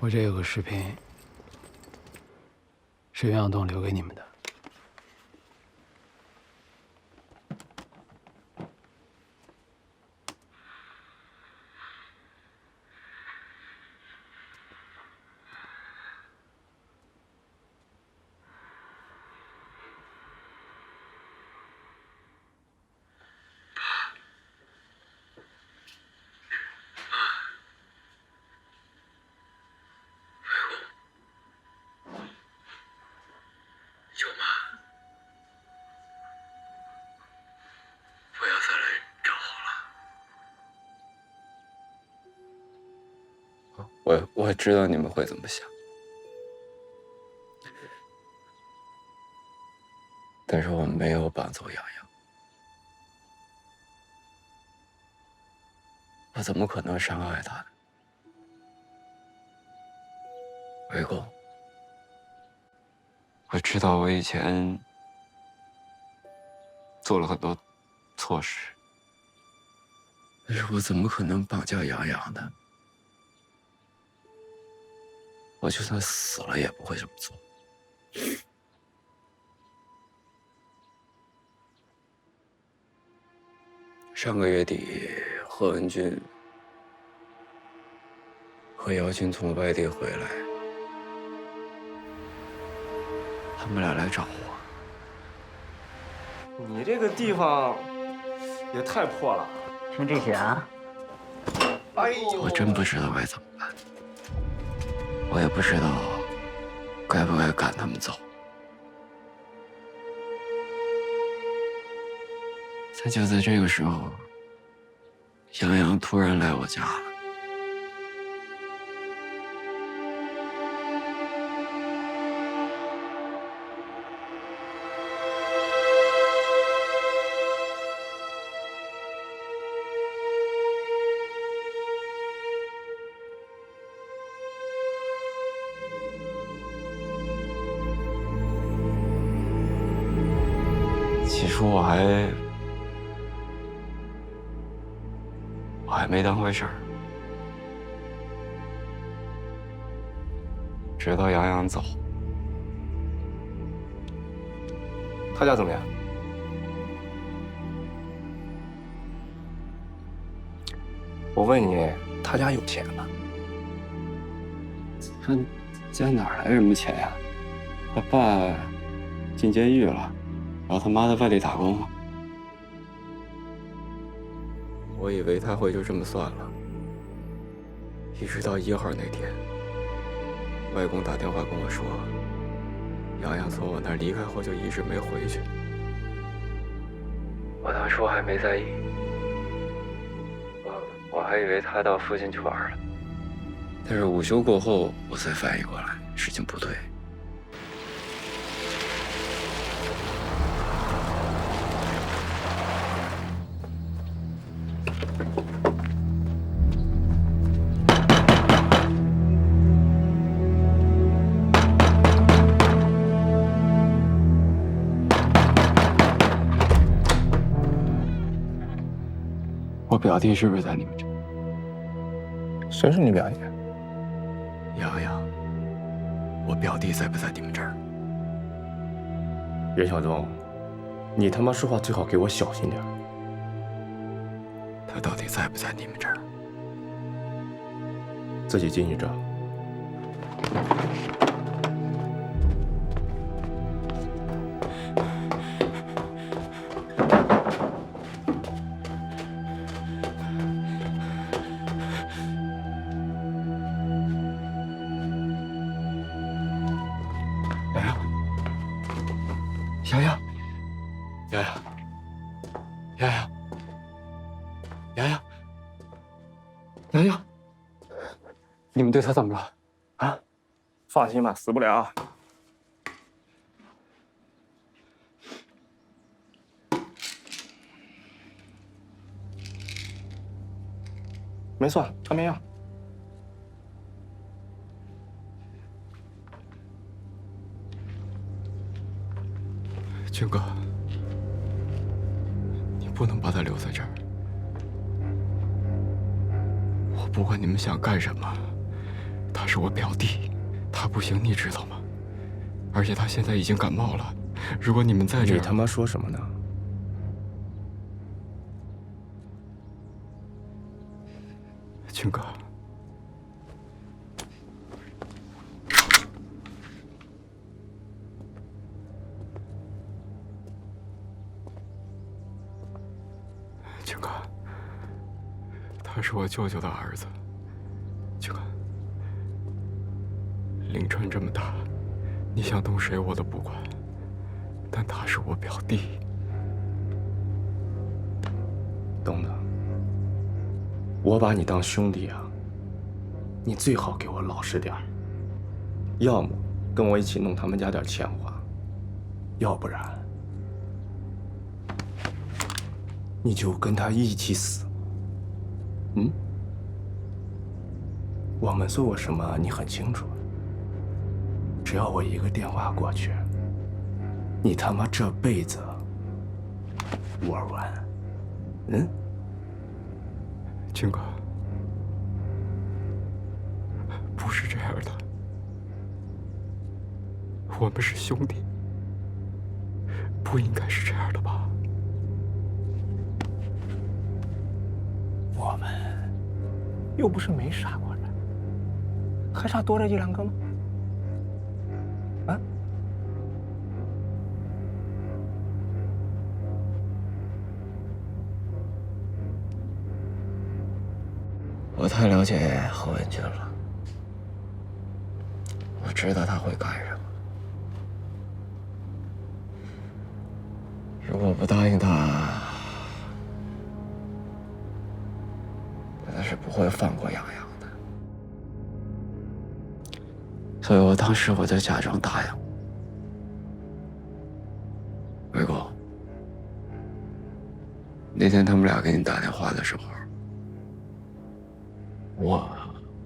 我这有个视频，是袁晓东留给你们的。有吗？不要再来找我了。我知道你们会怎么想，但是我没有绑走洋洋，我怎么可能伤害他呢？魏公，我知道我以前做了很多错事，但是我怎么可能绑架洋洋呢？我就算死了也不会这么做。上个月底，贺文俊和姚青从外地回来，他们俩来找我。你这个地方也太破了。听这些啊？哎呦，我真不知道该怎么办，我也不知道该不该赶他们走。但就在这个时候，洋洋突然来我家了。起初我还没当回事儿，直到洋洋走。他家怎么样？我问你，他家有钱吗？他家哪来什么钱呀？他爸进监狱了，然后他妈在外地打工。我以为他会就这么算了，一直到1号那天，外公打电话跟我说，洋洋从我那儿离开后就一直没回去。我当时还没在意，我还以为他到附近去玩了。但是午休过后，我才反应过来，事情不对。我表弟是不是在你们这儿？谁是你表弟？洋洋，我表弟在不在你们这儿？任晓东，你他妈说话最好给我小心点。他到底在不在你们这儿？自己进去找。洋洋，洋洋，洋洋，洋洋，洋洋，你们对他怎么了？啊？放心吧，死不了。没错，安眠药。军哥，你不能把他留在这儿。我不管你们想干什么，他是我表弟，他不行，你知道吗？而且他现在已经感冒了，如果你们再这样，你他妈说什么呢？军哥，军哥，他是我舅舅的儿子。军哥，凌川这么大，你想动谁我都不管，但他是我表弟。东子，我把你当兄弟啊，你最好给我老实点儿，要么跟我一起弄他们家点钱花，要不然你就跟他一起死。嗯？我们做过什么你很清楚，只要我一个电话过去，你他妈这辈子玩完。嗯？军哥，不是这样的，我们是兄弟，不应该是这样的吧？我们又不是没杀过人，还差多这一两个吗？啊？我太了解何文军了，我知道他会干什么。如果不答应他，他是不会放过杨洋的。所以我当时就假装答应。魏公，那天他们俩给你打电话的时候，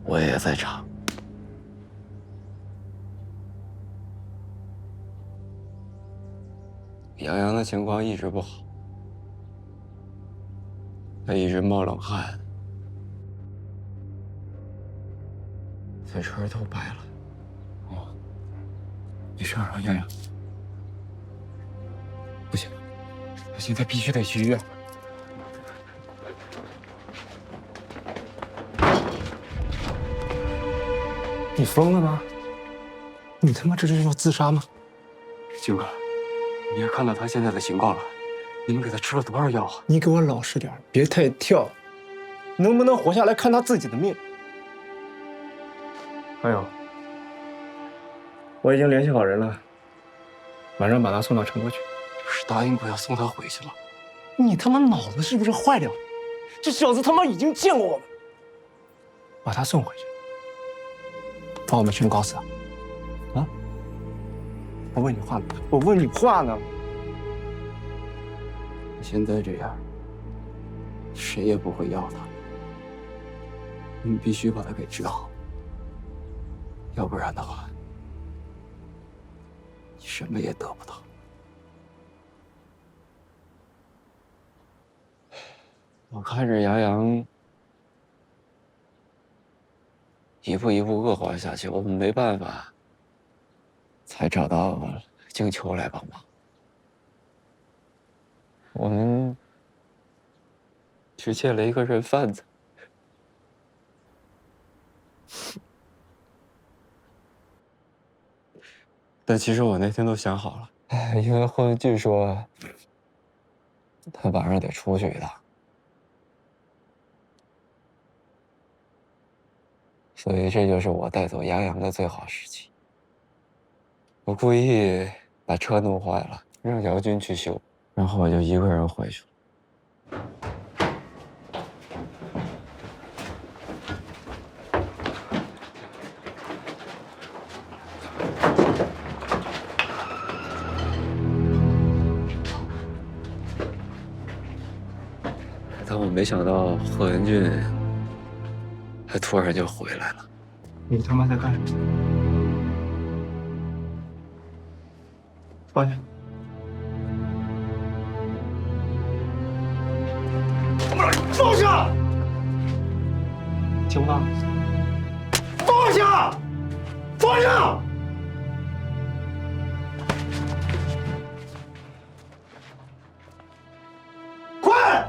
我也在场。杨洋的情况一直不好，他一直冒冷汗，嘴唇都白了。哦，没事啊，杨洋。不行，他现在必须得去医院。你疯了吗？你他妈这是要自杀吗？军哥，你也看到他现在的情况了，你们给他吃了多少药啊？你给我老实点，别太跳，能不能活下来看他自己的命。还有，我已经联系好人了，晚上把他送到成都去。不是答应过要送他回去吗？你他妈脑子是不是坏掉了？这小子他妈已经见过我们，把他送回去，把我们全搞死啊！啊！我问你话呢，我问你话呢。现在这样，谁也不会要他。你们必须把他给治好，要不然的话，你什么也得不到。我看着杨洋一步一步恶化下去，我们没办法，才找到静秋来帮忙。我们只借了一个人贩子，但其实我那天都想好了，因为霍文俊说他晚上得出去一趟。所以这就是我带走杨洋的最好时机。我故意把车弄坏了，让姚军去修，然后我就一个人回去了。但我没想到贺文俊他突然就回来了。你他妈在干什么？放下！放下！听到？放下！阳！快！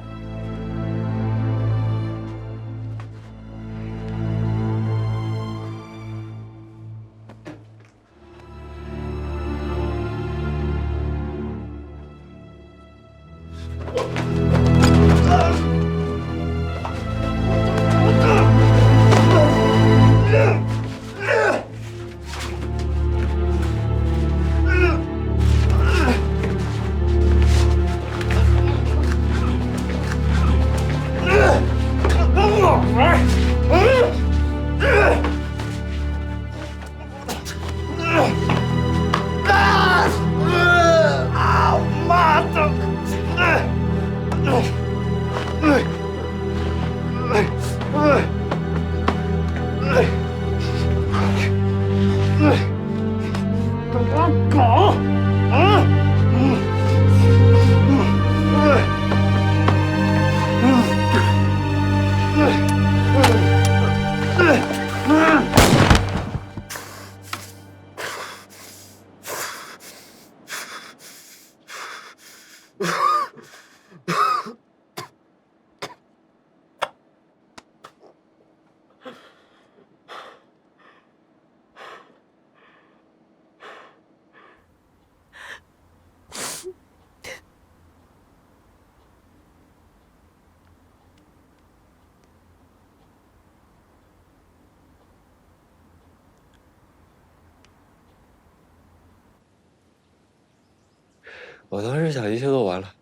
我当时想，一切都完了。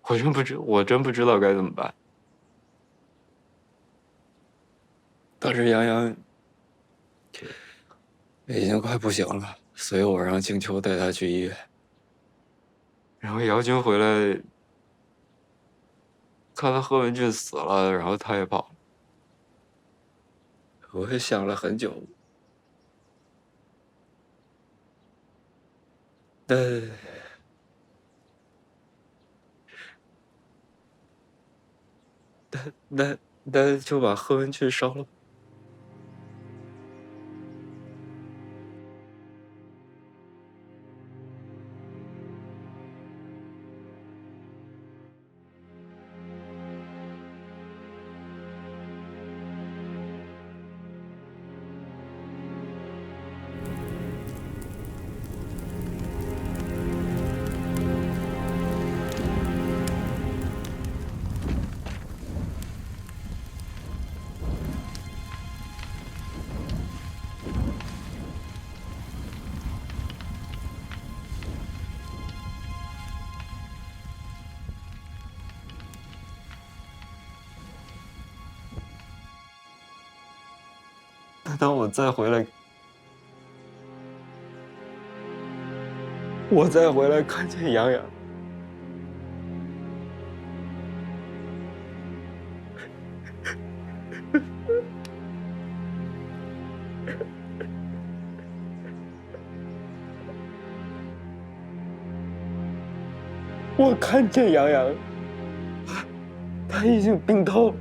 我真不知道该怎么办。当时杨洋已经快不行了，所以我让静秋带他去医院。然后姚军回来，看到贺文俊死了，然后他也跑了。我也想了很久。那就把贺文俊烧了吧。当我再回来，看见杨洋，我看见杨洋，他已经病透了。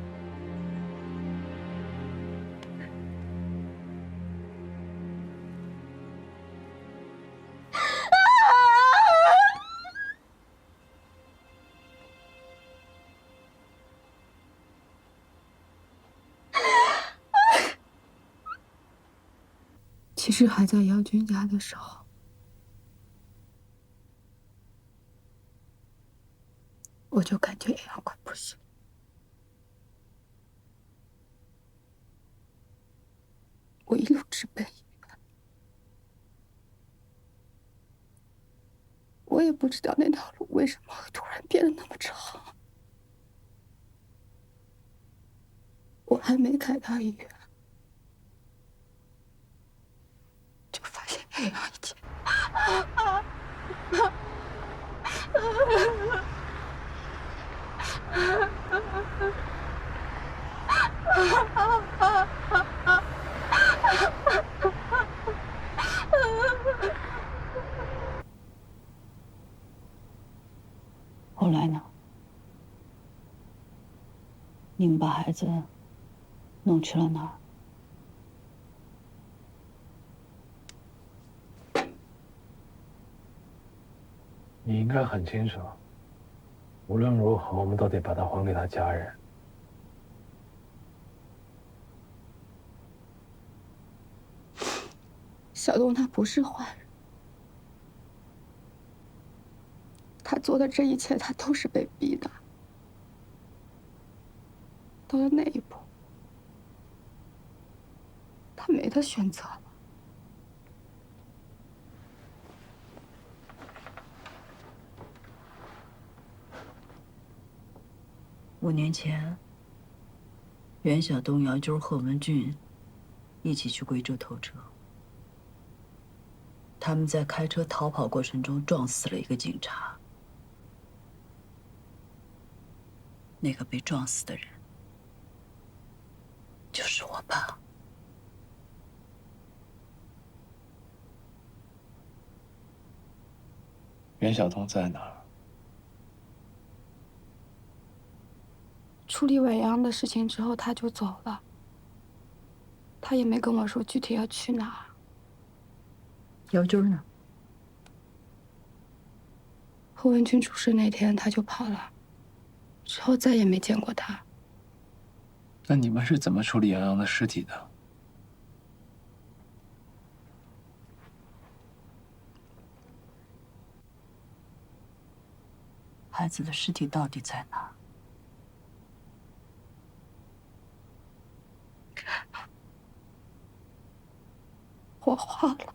其实还在姚军家的时候，我就感觉杨洋快不行，我一路直奔医院，我也不知道那条路为什么会突然变得那么长。我还没开到医院，就发现杨洋已经……后来呢？你们把孩子弄去了哪儿？你应该很清楚，无论如何，我们都得把他还给他家人。小东他不是坏人，他做的这一切，他都是被逼的。到了那一步，他没得选择了。5年前，袁晓东、姚军、贺文俊一起去贵州偷车。他们在开车逃跑过程中撞死了一个警察。那个被撞死的人，就是我爸。袁晓东在哪儿？处理伟阳的事情之后，他就走了。他也没跟我说具体要去哪儿。姚军呢？贺文军出事那天他就跑了，之后再也没见过他。那你们是怎么处理杨洋的尸体的？孩子的尸体到底在哪儿？火化了。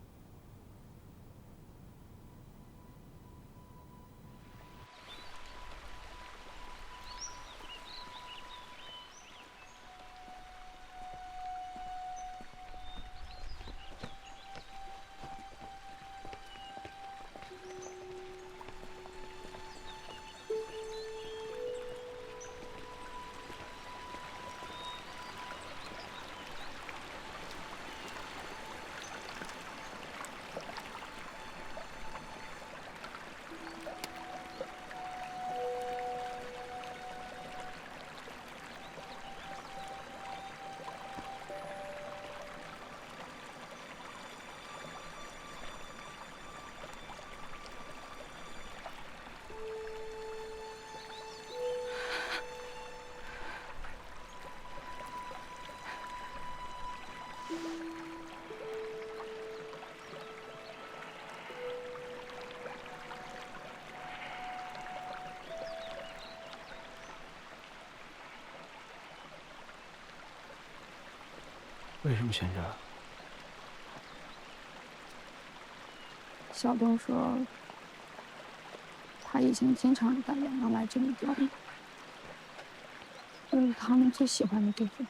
为什么选这儿？小东说，他以前经常带洋洋来这里钓鱼，这是他们最喜欢的地方。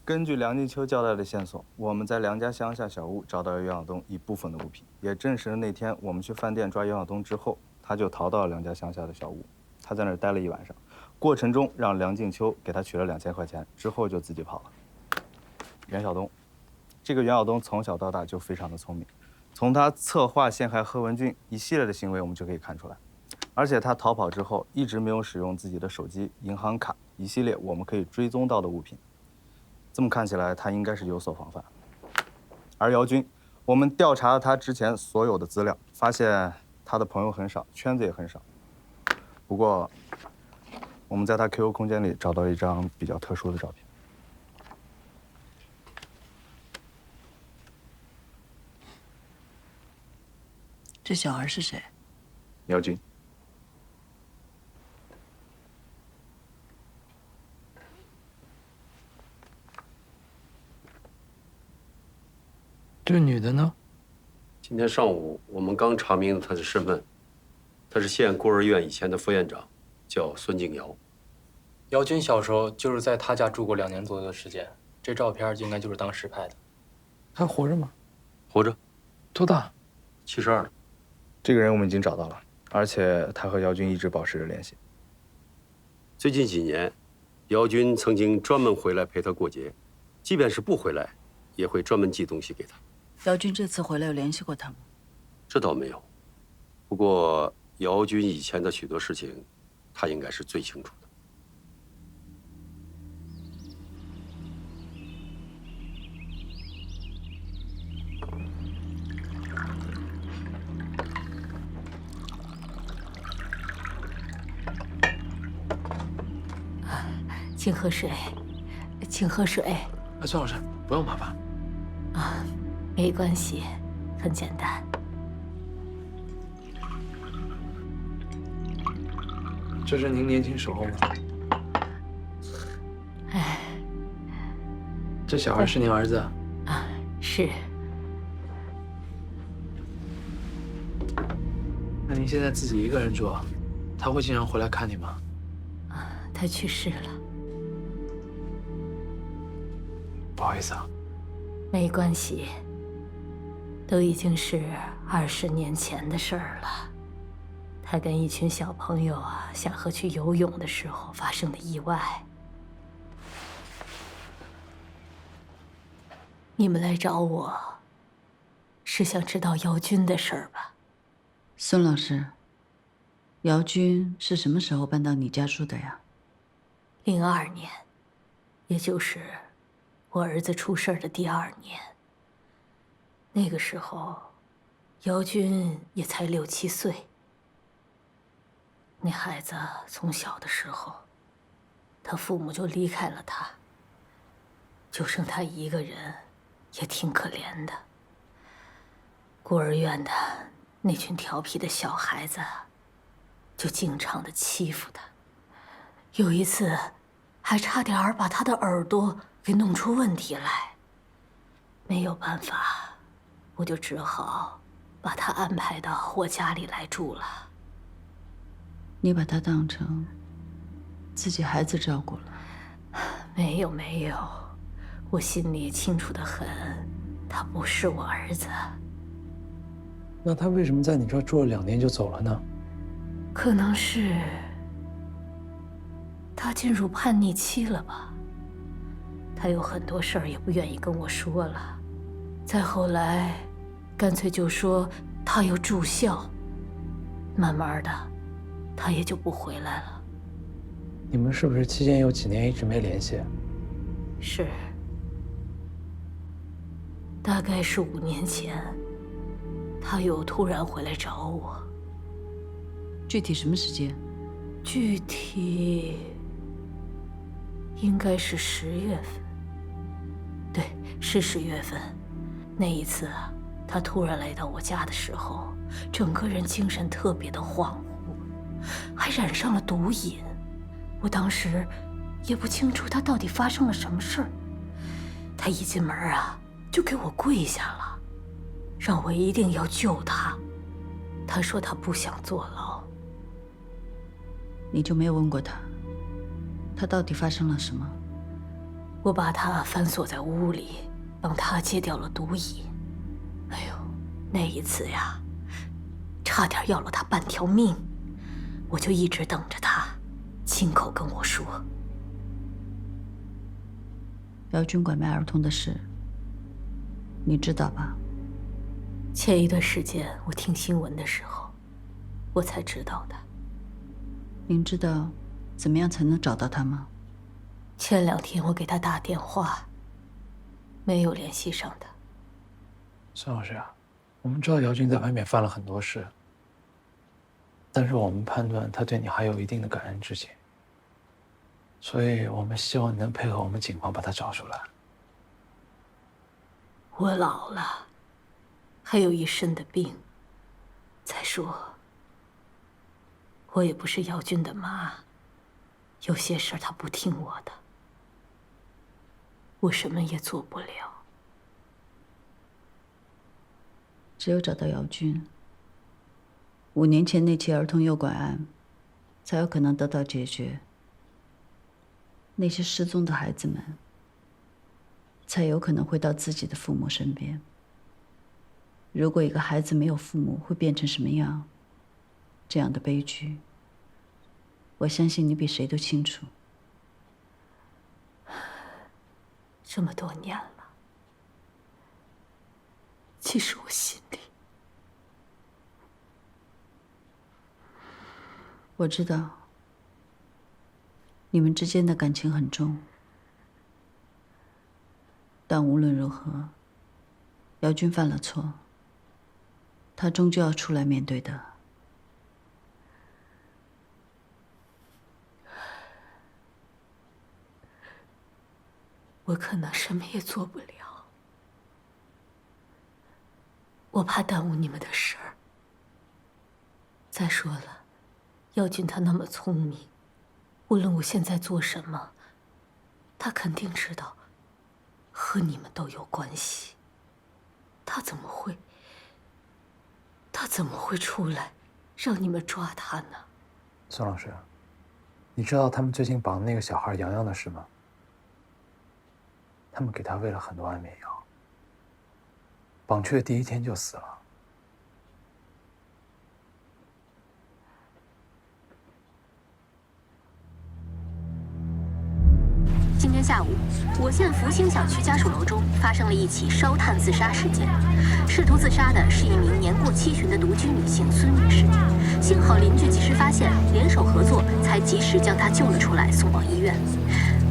根据梁静秋交代的线索，我们在梁家乡下小屋找到了袁晓东一部分的物品，也证实了那天我们去饭店抓袁晓东之后，他就逃到了梁家乡下的小屋。他在那儿待了1晚上，过程中让梁静秋给他取了2000块钱，之后就自己跑了。袁晓东，这个袁晓东从小到大就非常的聪明，从他策划陷害贺文俊一系列的行为，我们就可以看出来。而且他逃跑之后一直没有使用自己的手机、银行卡一系列我们可以追踪到的物品。这么看起来，他应该是有所防范。而姚军，我们调查了他之前所有的资料，发现他的朋友很少，圈子也很少。不过，我们在他 QQ 空间里找到了一张比较特殊的照片。这小孩是谁？姚军。这女的呢？今天上午我们刚查明了她的身份，她是县孤儿院以前的副院长，叫孙静瑶。姚军小时候就是在他家住过2年左右的时间，这照片应该就是当时拍的。还活着吗？活着，多大72了。这个人我们已经找到了，而且他和姚军一直保持着联系。最近几年，姚军曾经专门回来陪她过节，即便是不回来，也会专门寄东西给她。姚军这次回来有联系过他吗？这倒没有。不过姚军以前的许多事情，他应该是最清楚的。请喝水，请喝水。孙老师，不用麻烦。没关系，很简单。这是您年轻时候吗？哎，这小孩是您儿子？是。那您现在自己一个人住，他会经常回来看你吗？他去世了。不好意思啊。没关系，都已经是20年前的事儿了。他跟一群小朋友下河去游泳的时候发生的意外。你们来找我，是想知道姚军的事儿吧？孙老师，姚军是什么时候搬到你家住的呀02年，也就是我儿子出事儿的第2年。那个时候，姚军也才6、7岁。那孩子从小的时候，他父母就离开了他，就剩他一个人，也挺可怜的。孤儿院的那群调皮的小孩子，就经常的欺负他。有一次，还差点把他的耳朵给弄出问题来。没有办法，我就只好把他安排到我家里来住了。你把他当成自己孩子照顾了？没有没有，我心里清楚得很，他不是我儿子。那他为什么在你这儿住了2年就走了呢？可能是他进入叛逆期了吧。他有很多事儿也不愿意跟我说了。再后来，干脆就说他要住校。慢慢的，他也就不回来了。你们是不是期间有几年一直没联系？是，大概是5年前，他又突然回来找我。具体什么时间？具体应该是10月份。对，是10月份。那一次他突然来到我家的时候，整个人精神特别的恍惚，还染上了毒瘾。我当时也不清楚他到底发生了什么事儿。他一进门就给我跪下了，让我一定要救他。他说他不想坐牢。你就没有问过他，他到底发生了什么？我把他反锁在屋里，帮他戒掉了毒瘾。哎呦，那一次差点要了他半条命。我就一直等着他亲口跟我说。姚军拐卖儿童的事，你知道吧？前一段时间我听新闻的时候，我才知道的。您知道怎么样才能找到他吗？前2天我给他打电话，没有联系上他。孙老师我们知道姚军在外面犯了很多事，但是我们判断他对你还有一定的感恩之情，所以我们希望你能配合我们警方把他找出来。我老了，还有一身的病。再说，我也不是姚军的妈，有些事他不听我的，我什么也做不了。只有找到姚军，5年前那起儿童诱拐案，才有可能得到解决。那些失踪的孩子们，才有可能回到自己的父母身边。如果一个孩子没有父母，会变成什么样？这样的悲剧，我相信你比谁都清楚。这么多年了，其实我心里我知道你们之间的感情很重，但无论如何，姚军犯了错，他终究要出来面对的。我可能什么也做不了，我怕耽误你们的事儿。再说了，耀军他那么聪明，无论我现在做什么，他肯定知道和你们都有关系。他怎么会出来让你们抓他呢？孙老师，你知道他们最近绑那个小孩洋洋的事吗？他们给他喂了很多安眠药，绑去的第1天就死了。今天下午，我县福兴小区家属楼中发生了一起烧炭自杀事件。试图自杀的是一名年过70旬的独居女性孙女士，幸好邻居及时发现，联手合作，才及时将她救了出来，送往医院。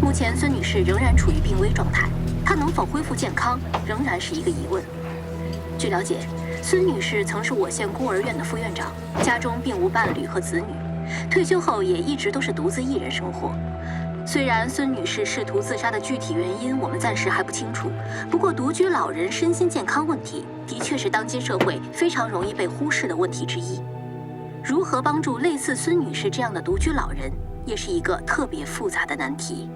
目前，孙女士仍然处于病危状态，她能否恢复健康，仍然是一个疑问。据了解，孙女士曾是我县孤儿院的副院长，家中并无伴侣和子女，退休后也一直都是独自一人生活。虽然孙女士试图自杀的具体原因我们暂时还不清楚，不过独居老人身心健康问题的确是当今社会非常容易被忽视的问题之一。如何帮助类似孙女士这样的独居老人，也是一个特别复杂的难题。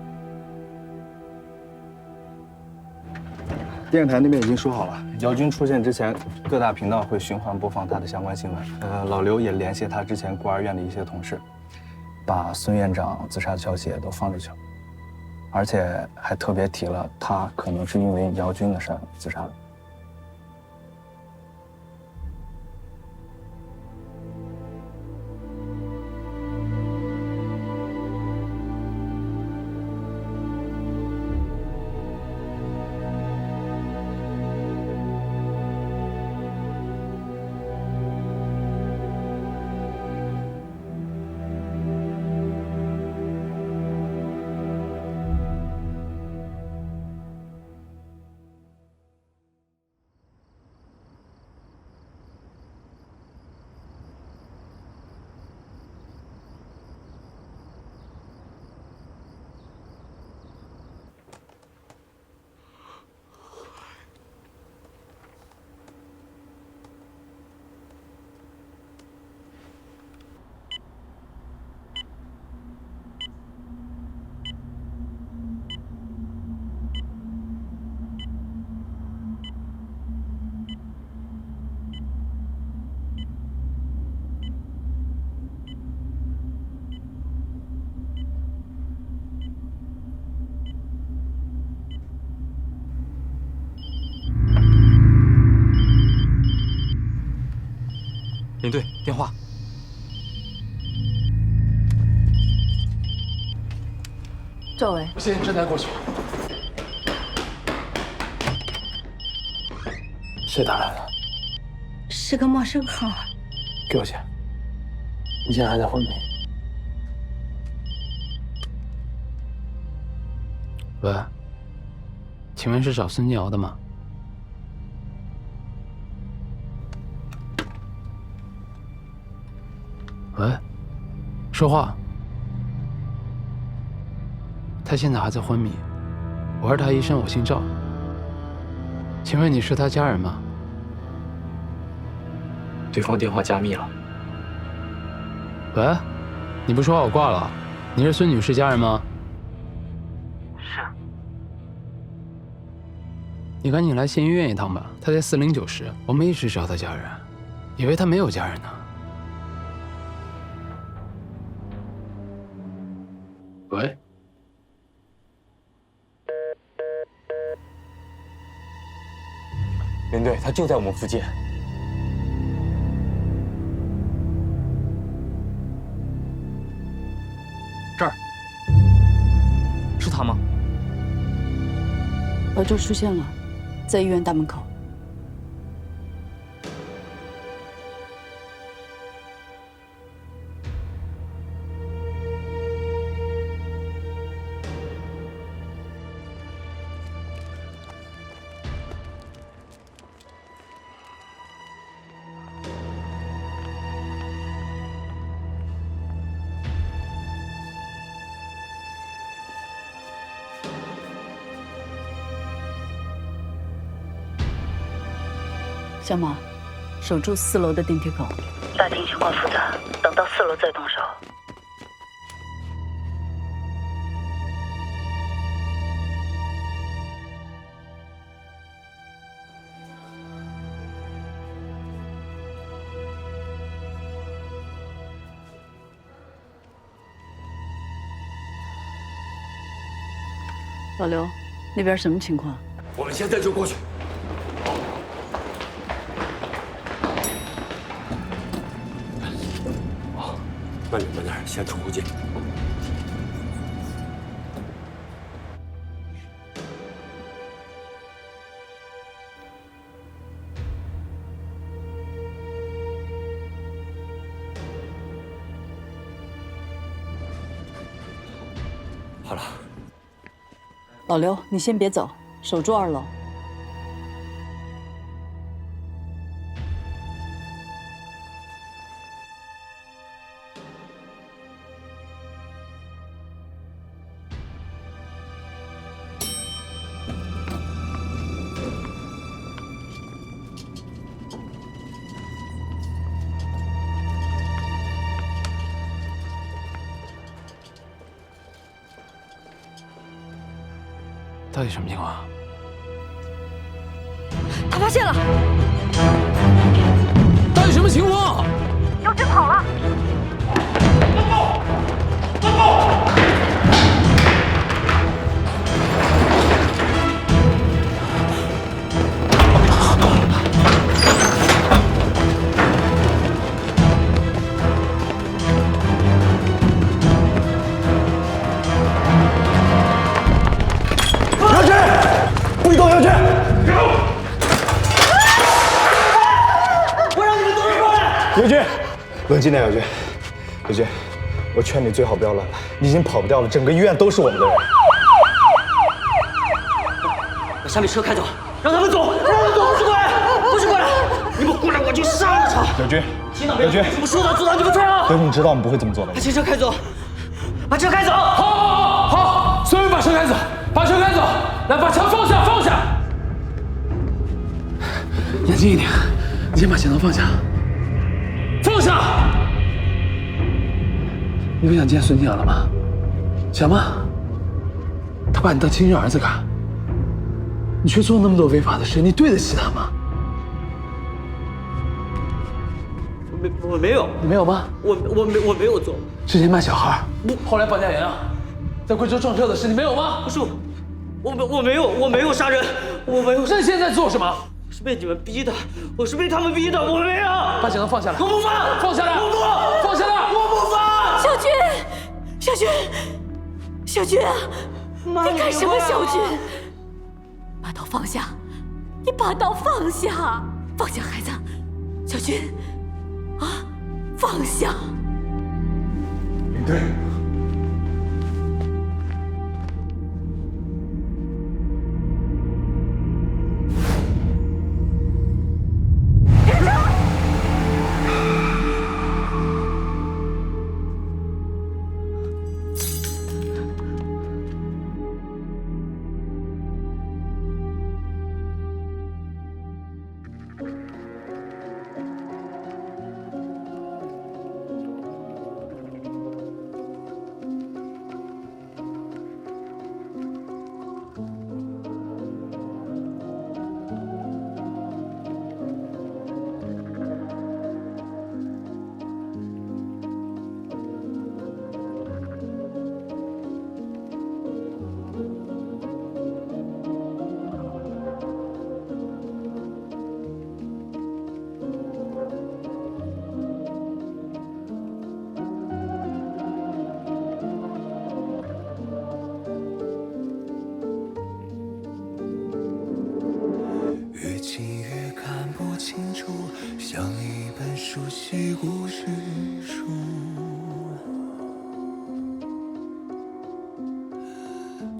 电视台那边已经说好了，姚军出现之前，各大频道会循环播放他的相关新闻。老刘也联系他之前孤儿院的一些同事，把孙院长自杀的消息也都放出去了，而且还特别提了他可能是因为姚军的事自杀的。领队，电话。赵伟，我现在正在过去。谁打来的？是个陌生号。给我钱。你现在还在昏迷。喂，请问是找孙金瑶的吗？喂，说话。他现在还在昏迷，我是他医生，我姓赵。请问你是他家人吗？对方电话加密了。喂，你不说话我挂了。你是孙女士家人吗？是。你赶紧来县医院一趟吧，她在409室，我们一直找她家人，以为她没有家人呢。喂。领队，他就在我们附近。这儿，是他吗？老周出现了，在医院大门口。小马，守住4楼的电梯口。大厅情况复杂，等到4楼再动手。老刘，那边什么情况？我们现在就过去。慢点，慢点，先出户进。好了。老刘，你先别走，守住2楼。到底什么情况？他发现了！到底什么情况？友军跑了！友军，冷静点，友军。友军，我劝你最好不要乱来，你已经跑不掉了，整个医院都是我们的人。把下面车开走，让他们走，让他们走，不是鬼，不是鬼！你们过来，我就杀了他！友军，友军，我说的阻挡你们退啊！友军，你知道我们不会这么做的。把汽车开走，把车开走！好，所有人把车开走，把车开走，来，把枪放下，放下。眼睛一点，你先把钳头放下。放下！你不想见孙静阳了吗？想吗？他把你当亲生儿子看，你却做那么多违法的事，你对得起他吗？我没有，你没有吗？我没有做。之前卖小孩，后来绑架洋洋，在贵州撞车的事，你没有吗？不是我没有杀人，我没有。那你现在做什么？是被你们逼的，我是被他们逼的，我没有。把钳头放下来！我不放！放下来！我不放下来！我不放！小军，小军，小军啊！你干什么，小军？把刀放下！你把刀放下！放下孩子，小军，啊，放下！林队。像一本熟悉故事书，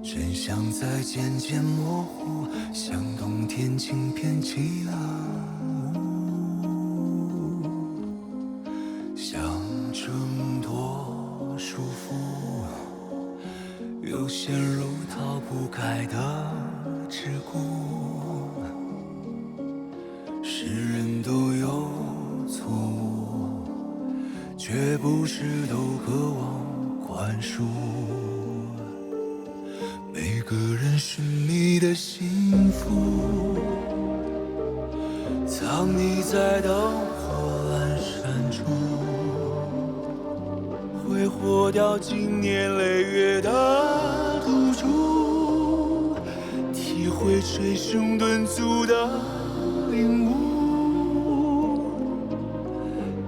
真相在渐渐模糊，像冬天轻片起了雾，想挣脱束缚，又陷入逃不开的桎梏。世人不是都渴望宽恕。每个人寻觅的幸福，藏匿在灯火阑珊处，挥霍掉经年累月的赌注，体会捶胸顿足的领悟。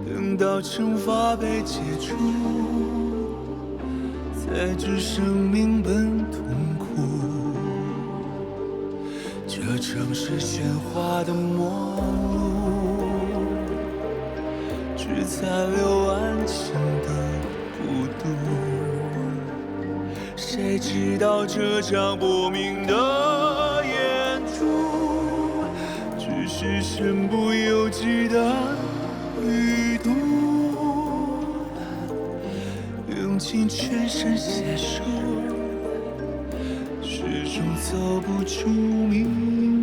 等到惩罚被解除，才知生命本痛苦。这城市喧哗的末路，只残留安静的孤独。谁知道这场薄命的演出，只是身不由己的旅途，用尽全身解数，始终走不出迷雾。